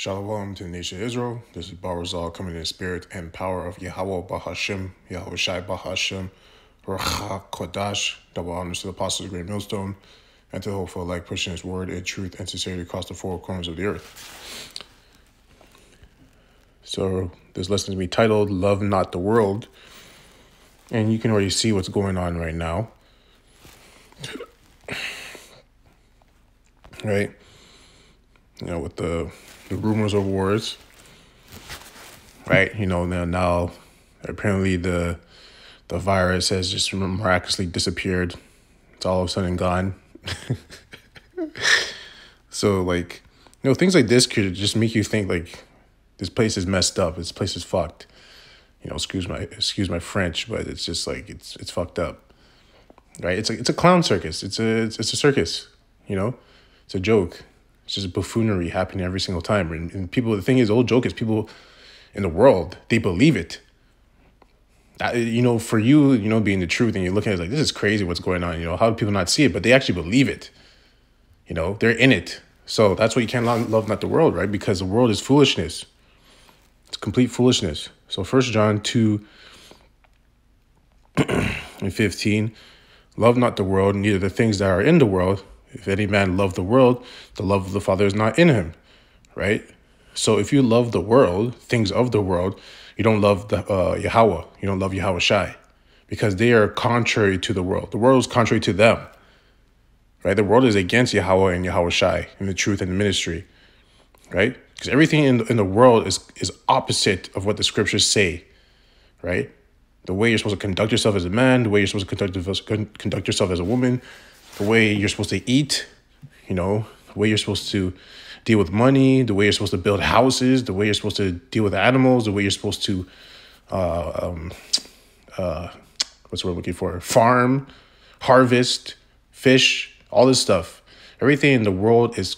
Shalom to the nation of Israel. This is Barazal coming in the spirit and power of Yahweh Bahashem, Yahweh Shai Bahashem, Racha Kodash, double honors to the apostles of the great millstone, and to the hopeful like pushing his word in truth and sincerity across the four corners of the earth. So this lesson is be titled Love Not the World. And you can already see what's going on right now. Right? You know, with the rumors of wars, right? You know, now apparently the virus has just miraculously disappeared. It's all of a sudden gone. So, like, you know, things like this could just make you think, like, this place is messed up. This place is fucked. You know, excuse my French, but it's just like it's fucked up, right? It's a clown circus. It's a circus. You know, it's a joke. It's just buffoonery happening every single time. And people, the thing is, the old joke is people in the world, they believe it. You know, for you, you know, being the truth, and you're looking at it like, this is crazy what's going on. You know, how do people not see it? But they actually believe it. You know, they're in it. So that's why you can't love not the world, right? Because the world is foolishness. It's complete foolishness. So 1 John 2 and 15, love not the world, neither the things that are in the world. If any man love the world, the love of the Father is not in him, right? So if you love the world, things of the world, you don't love the Yahweh. You don't love Yahweh Shai, because they are contrary to the world. The world is contrary to them, right? The world is against Yahweh and Yahweh Shai and the truth and the ministry, right? Because everything in the world is opposite of what the scriptures say, right? The way you're supposed to conduct yourself as a man, the way you're supposed to conduct yourself as a woman, the way you're supposed to eat, you know, the way you're supposed to deal with money, the way you're supposed to build houses, the way you're supposed to deal with animals, the way you're supposed to, what's the word I'm looking for? Farm, harvest, fish, all this stuff. Everything in the world is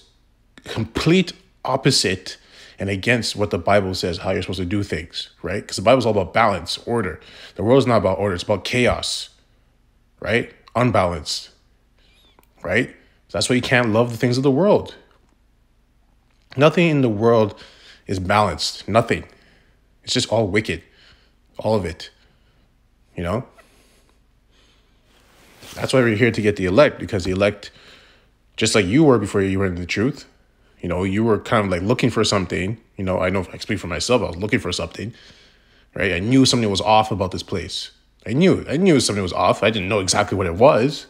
complete opposite and against what the Bible says, how you're supposed to do things, right? Because the Bible's all about balance, order. The world is not about order. It's about chaos, right? Unbalanced. Right? So that's why you can't love the things of the world. Nothing in the world is balanced. Nothing. It's just all wicked. All of it. You know? That's why we're here to get the elect, because the elect, just like you were before you were in the truth, you know, you were kind of like looking for something. You know, I know if I speak for myself, I was looking for something. Right? I knew something was off about this place. I knew something was off. I didn't know exactly what it was,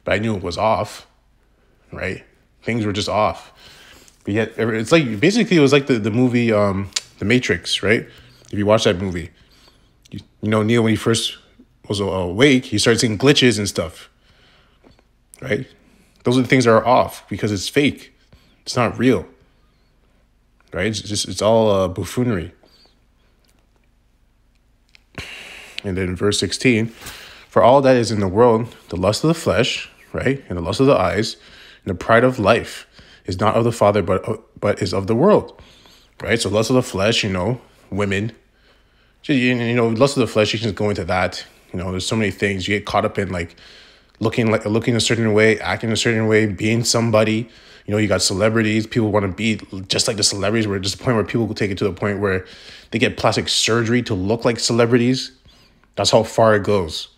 but I knew it was off, right? Things were just off. But yet, it's like, basically, it was like the movie, The Matrix, right? If you watch that movie, you know, Neo, when he first was awake, he started seeing glitches and stuff, right? Those are the things that are off because it's fake. It's not real, right? It's all buffoonery. And then verse 16, for all that is in the world, the lust of the flesh, right, and the lust of the eyes, and the pride of life is not of the Father, but is of the world, right? So lust of the flesh, you know, women, you know, lust of the flesh, you can just go into that. You know, there's so many things you get caught up in, like looking a certain way, acting a certain way, being somebody. You know, you got celebrities. People want to be just like the celebrities. Where just the point where people will take it to the point where they get plastic surgery to look like celebrities. That's how far it goes,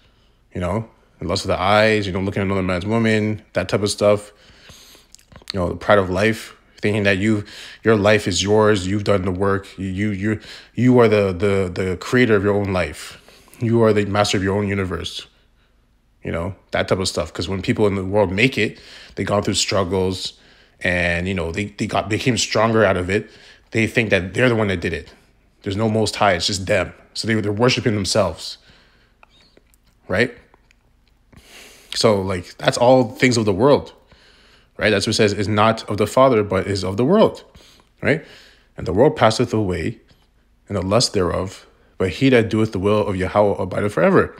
you know? The lust of the eyes, you know, looking at another man's woman, that type of stuff. You know, the pride of life, thinking that your life is yours, you've done the work, you are the creator of your own life. You are the master of your own universe. You know, that type of stuff. Because when people in the world make it, they gone through struggles and, you know, they became stronger out of it. They think that they're the one that did it. There's no most high, it's just them. So they're worshiping themselves. Right? So, like, that's all things of the world, right? That's what it says, is not of the Father, but is of the world, right? And the world passeth away, and the lust thereof, but he that doeth the will of Yahweh abideth forever.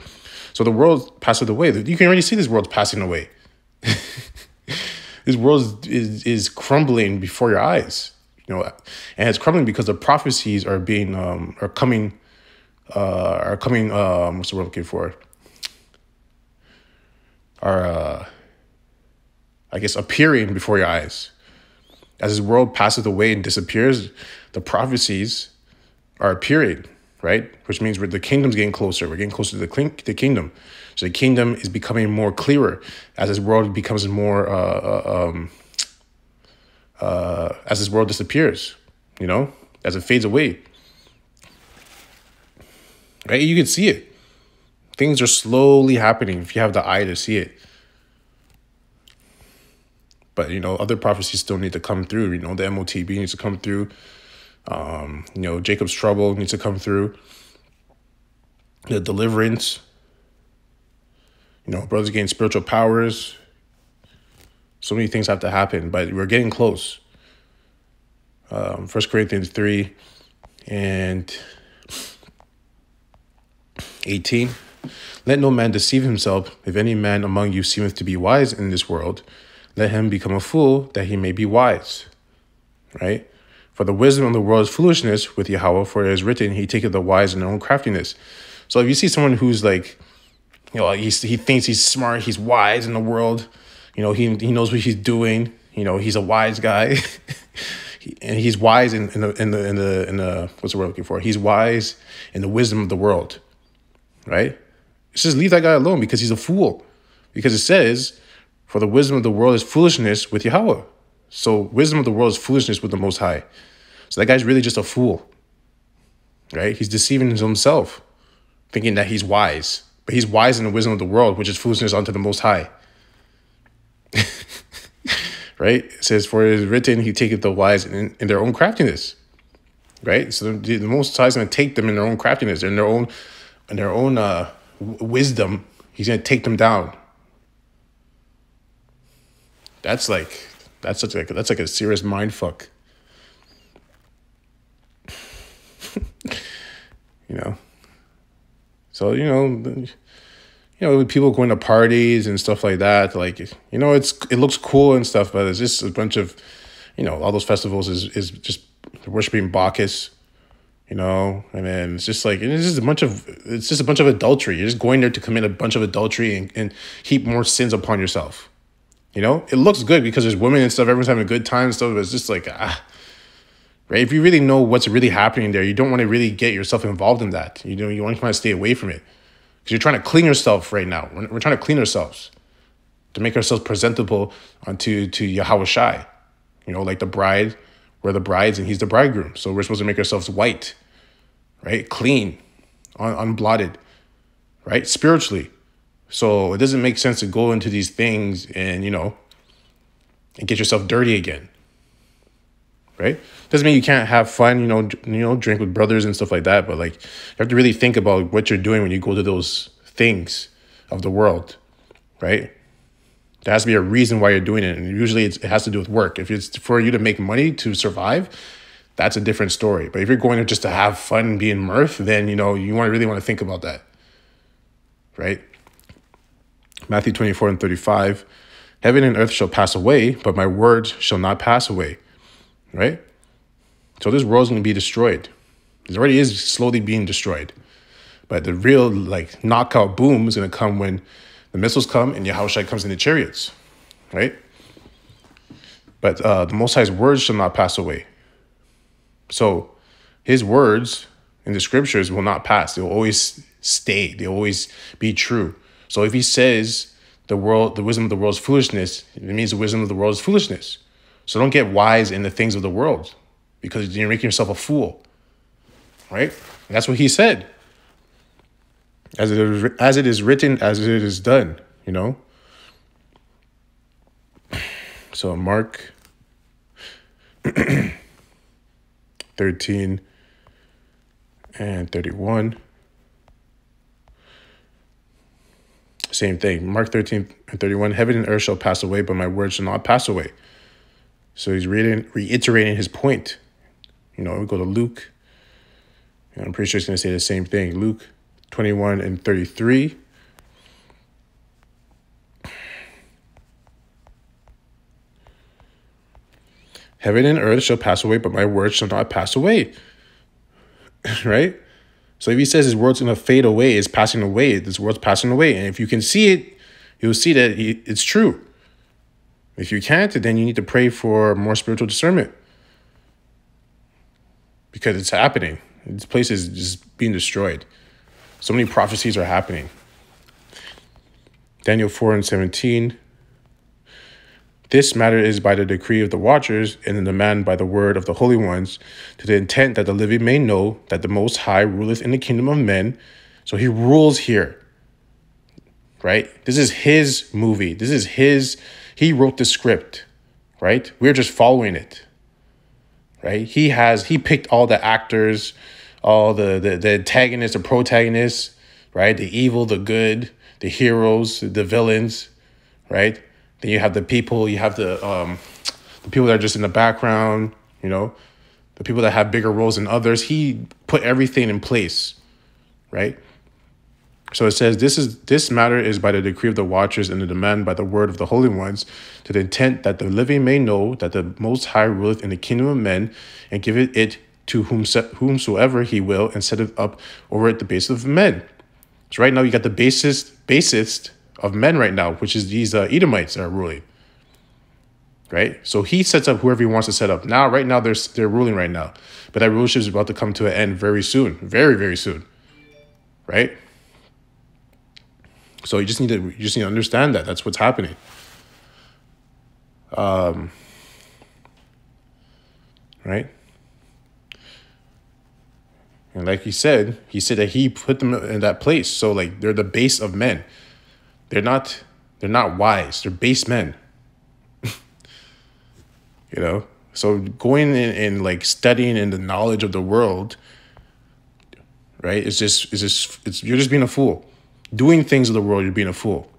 So the world passeth away. You can already see this world's passing away. This world is crumbling before your eyes, you know, and it's crumbling because the prophecies are being are coming. What's the word I'm looking for? Are I guess appearing before your eyes, As his world passes away and disappears, the prophecies are appearing, right? Which means the kingdom's getting closer. We're getting closer to the kingdom. So the kingdom is becoming more clearer as his world becomes more, as his world disappears, as it fades away. Right? You can see it. Things are slowly happening if you have the eye to see it. But, other prophecies still need to come through. The MOTB needs to come through. Jacob's trouble needs to come through. The deliverance. Brothers getting spiritual powers. So many things have to happen, but we're getting close. 1 Corinthians 3 and 18. Let no man deceive himself. If any man among you seemeth to be wise in this world, let him become a fool, that he may be wise. Right? For the wisdom of the world is foolishness with Yahweh, for it is written, he taketh the wise in their own craftiness. So if you see someone who's like, he thinks he's smart, he's wise in the world, he knows what he's doing, he's a wise guy. And he's wise in the what's the word I'm looking for? He's wise in the wisdom of the world. Right? It's just leave that guy alone, because he's a fool. Because it says, for the wisdom of the world is foolishness with Yahweh. So wisdom of the world is foolishness with the Most High. So that guy's really just a fool. Right? He's deceiving himself, thinking that he's wise. But he's wise in the wisdom of the world, which is foolishness unto the Most High. Right? It says, for it is written, he taketh the wise in their own craftiness. Right? So the Most High is going to take them in their own craftiness, in their own wisdom. He's going to take them down. That's like a serious mind fuck. So people going to parties and stuff like that, like, it looks cool and stuff, but it's just a bunch of, all those festivals is just worshiping Bacchus, and then it's just a bunch of adultery. You're just going there to commit a bunch of adultery and heap more sins upon yourself. It looks good because there's women and stuff, everyone's having a good time and stuff, but it's just like, right? If you really know what's really happening there, you don't want to really get yourself involved in that. You want to kind of stay away from it. Because you're trying to clean yourself right now. We're trying to clean ourselves to make ourselves presentable to Yahweh Shai. Like the bride, we're the brides and he's the bridegroom. So we're supposed to make ourselves white, right? Clean, unblotted, right? Spiritually. So it doesn't make sense to go into these things and, and get yourself dirty again, right? Doesn't mean you can't have fun, drink with brothers and stuff like that. But like, you have to really think about what you're doing when you go to those things of the world, right? There has to be a reason why you're doing it. And usually it has to do with work. If it's for you to make money to survive, that's a different story. But if you're going there just to have fun and be in mirth, then, you really want to think about that, right? Matthew 24 and 35, heaven and earth shall pass away, but my words shall not pass away, right? So this world's going to be destroyed. It already is slowly being destroyed. But the real knockout boom is going to come when the missiles come and Yahushua comes in the chariots, right? But the Most High's words shall not pass away. So his words in the scriptures will not pass. They will always stay. They will always be true. So if he says the wisdom of the world is foolishness, it means the wisdom of the world is foolishness. So don't get wise in the things of the world, because you're making yourself a fool, right? And that's what he said. As it is written, as it is done, So Mark 13 and 31. Same thing. Mark 13 and 31. Heaven and earth shall pass away, but my words shall not pass away. So he's reiterating his point. We go to Luke. And I'm pretty sure he's going to say the same thing. Luke 21 and 33. Heaven and earth shall pass away, but my words shall not pass away. Right? So if he says his word's going to fade away, it's passing away, this word's passing away. And if you can see it, you'll see that it's true. If you can't, then you need to pray for more spiritual discernment, because it's happening. This place is just being destroyed. So many prophecies are happening. Daniel 4:17. This matter is by the decree of the watchers and the demand by the word of the holy ones, to the intent that the living may know that the Most High ruleth in the kingdom of men. So he rules here, right? This is his movie. He wrote the script, right? We're just following it, right? He picked all the actors, all the antagonists, the protagonists, right? The evil, the good, the heroes, the villains, right? Then you have the people, you have the people that are just in the background, the people that have bigger roles than others. He put everything in place, right? So it says, this matter is by the decree of the watchers and the demand by the word of the holy ones, to the intent that the living may know that the Most High ruleth in the kingdom of men, and giveth it to whomsoever he will, and setteth up over it the base of men. So right now you got the basest of men right now, which is these Edomites that are ruling, right? So he sets up whoever he wants to set up. Now, right now, they're ruling right now. But that rulership is about to come to an end very soon, very, very soon, right? So you just need to understand that. That's what's happening. Right? And like he said that he put them in that place. So like they're the base of men. They're not wise. They're base men. So going in and like studying in the knowledge of the world, right? You're just being a fool. Doing things of the world, you're being a fool,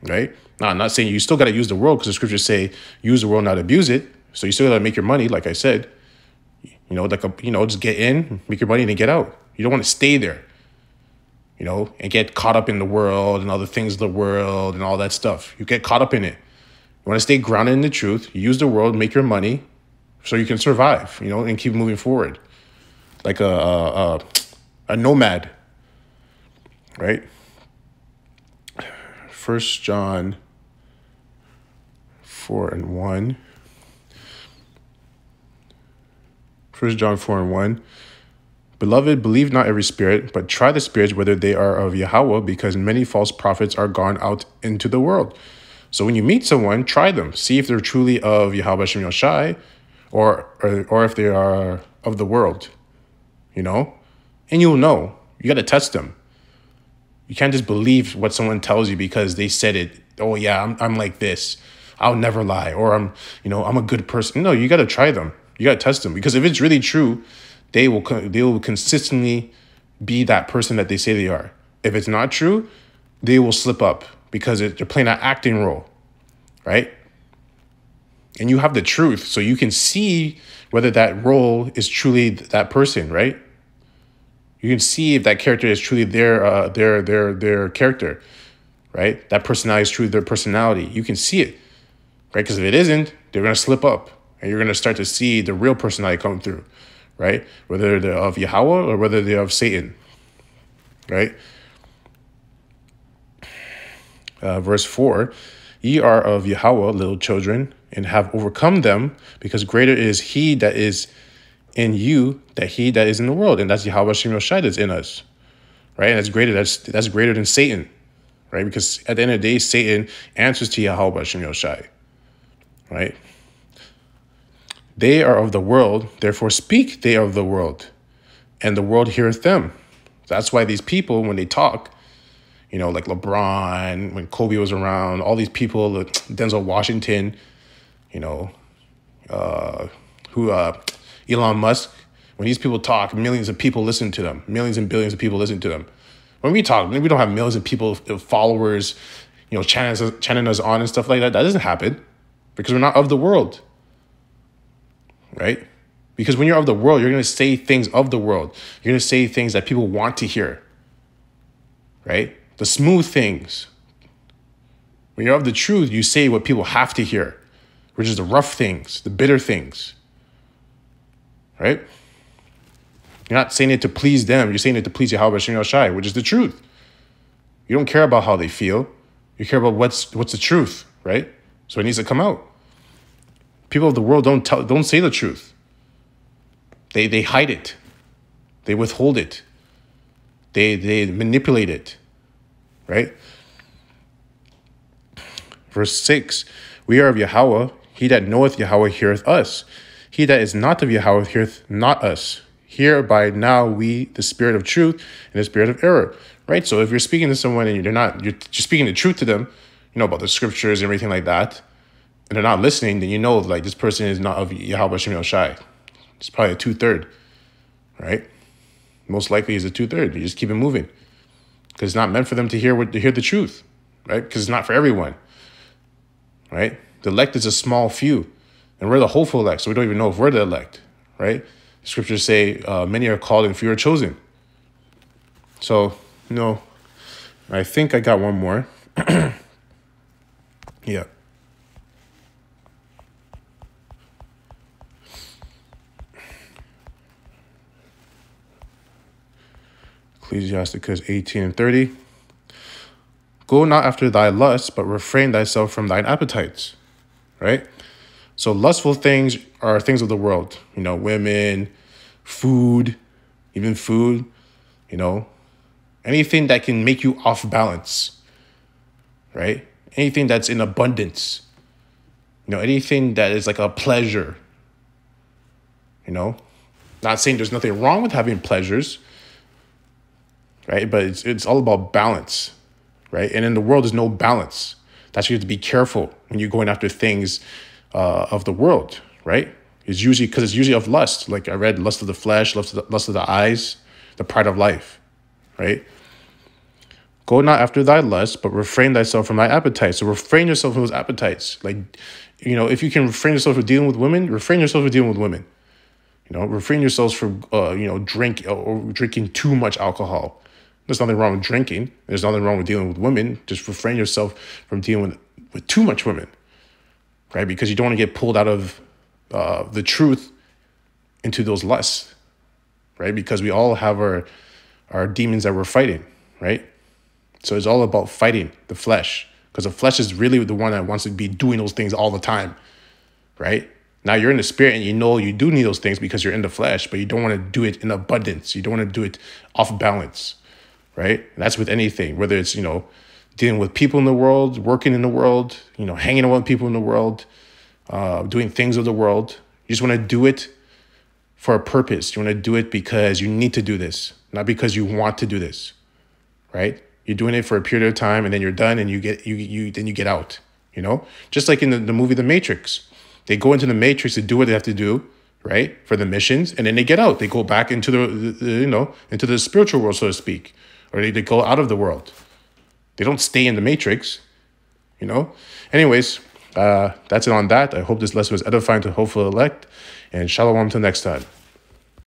right? Now, I'm not saying you still got to use the world, because the scriptures say use the world, not abuse it. So you still got to make your money, like I said. Just get in, make your money, and then get out. You don't want to stay there, and get caught up in the world and all the things of the world and all that stuff. You get caught up in it. You want to stay grounded in the truth. You use the world, make your money, so you can survive, and keep moving forward, like a nomad, right? 1 John 4:1. 1 John 4:1. Beloved, believe not every spirit, but try the spirits whether they are of Yahweh, because many false prophets are gone out into the world. So when you meet someone, try them. See if they're truly of Yahweh Shem Yoshai, or if they are of the world, and you'll know. You got to test them. You can't just believe what someone tells you because they said it. Oh yeah, I'm like this. I'll never lie, or I'm a good person. No, you got to try them. You got to test them, because if it's really true, they will consistently be that person that they say they are. If it's not true, they will slip up, because they're playing an acting role, right? And you have the truth, so you can see whether that role is truly that person, right? You can see if that character is truly their character, right? That personality is truly their personality. You can see it, right? Because if it isn't, they're going to slip up, and you're going to start to see the real personality come through, right? Whether they're of Yahweh or whether they're of Satan, right? Verse 4, ye are of Yahweh, little children, and have overcome them, because greater is he that is in you than he that is in the world. And that's Yahweh Shem Yoshai that's in us, right? And that's greater than Satan, right? Because at the end of the day, Satan answers to Yahweh Shem Yoshai, right? They are of the world, therefore speak they of the world, and the world heareth them. That's why these people, when they talk, like LeBron, when Kobe was around, all these people, Denzel Washington, Elon Musk, when these people talk, millions of people listen to them. Millions and billions of people listen to them. When we talk, we don't have millions of people, followers, chanting us on and stuff like that. That doesn't happen, because we're not of the world, right? Because when you're of the world, you're going to say things of the world. You're going to say things that people want to hear, right? The smooth things. When you're of the truth, you say what people have to hear, which is the rough things, the bitter things, right? You're not saying it to please them. You're saying it to please Yahweh Shem Yoshai, which is the truth. You don't care about how they feel. You care about what's the truth, right? So it needs to come out. People of the world don't say the truth. They hide it. They withhold it. They manipulate it, right? Verse 6, we are of Yahweh. He that knoweth Yahweh heareth us. He that is not of Yahweh heareth not us. Hereby now we, the spirit of truth and the spirit of error, right? So if you're speaking to someone and you're speaking the truth to them, about the scriptures and everything like that, and they're not listening, then like this person is not of Yahweh Shem Shai. It's probably a 2/3, right? Most likely is a 2/3. You just keep it moving because it's not meant for them to hear the truth, right? Because it's not for everyone, right? The elect is a small few, and we're the hopeful elect, so we don't even know if we're the elect, right? The scriptures say many are called and few are chosen. So, I think I got one more. Yeah. Ecclesiasticus 18:30. Go not after thy lusts, but refrain thyself from thine appetites. Right? So lustful things are things of the world. Women, food, even food, anything that can make you off balance. Right? Anything that's in abundance. Anything that is like a pleasure. Not saying there's nothing wrong with having pleasures, right? But it's all about balance, right? And in the world, there's no balance. That's why you have to be careful when you're going after things of the world, right? It's usually of lust. Like I read, lust of the flesh, lust of the eyes, the pride of life, right? Go not after thy lust, but refrain thyself from thy appetites. So refrain yourself from those appetites. Like, if you can refrain yourself from dealing with women, refrain yourself from dealing with women. Refrain yourselves from, drinking too much alcohol. There's nothing wrong with drinking. There's nothing wrong with dealing with women. Just refrain yourself from dealing with too much women, right? Because you don't want to get pulled out of the truth into those lusts, right? Because we all have our demons that we're fighting, right? So it's all about fighting the flesh, because the flesh is really the one that wants to be doing those things all the time, right? Now you're in the spirit and you do need those things because you're in the flesh, but you don't want to do it in abundance. You don't want to do it off balance, right? And that's with anything, whether it's, dealing with people in the world, working in the world, hanging out with people in the world, doing things of the world. You just want to do it for a purpose. You want to do it because you need to do this, not because you want to do this, right? You're doing it for a period of time and then you're done and you get out, Just like in the movie The Matrix. They go into the Matrix to do what they have to do, right, for the missions, and then they get out. They go back into into the spiritual world, so to speak, or they go out of the world. They don't stay in the Matrix, Anyways, that's it on that. I hope this lesson was edifying to hopeful elect, and shalom till next time.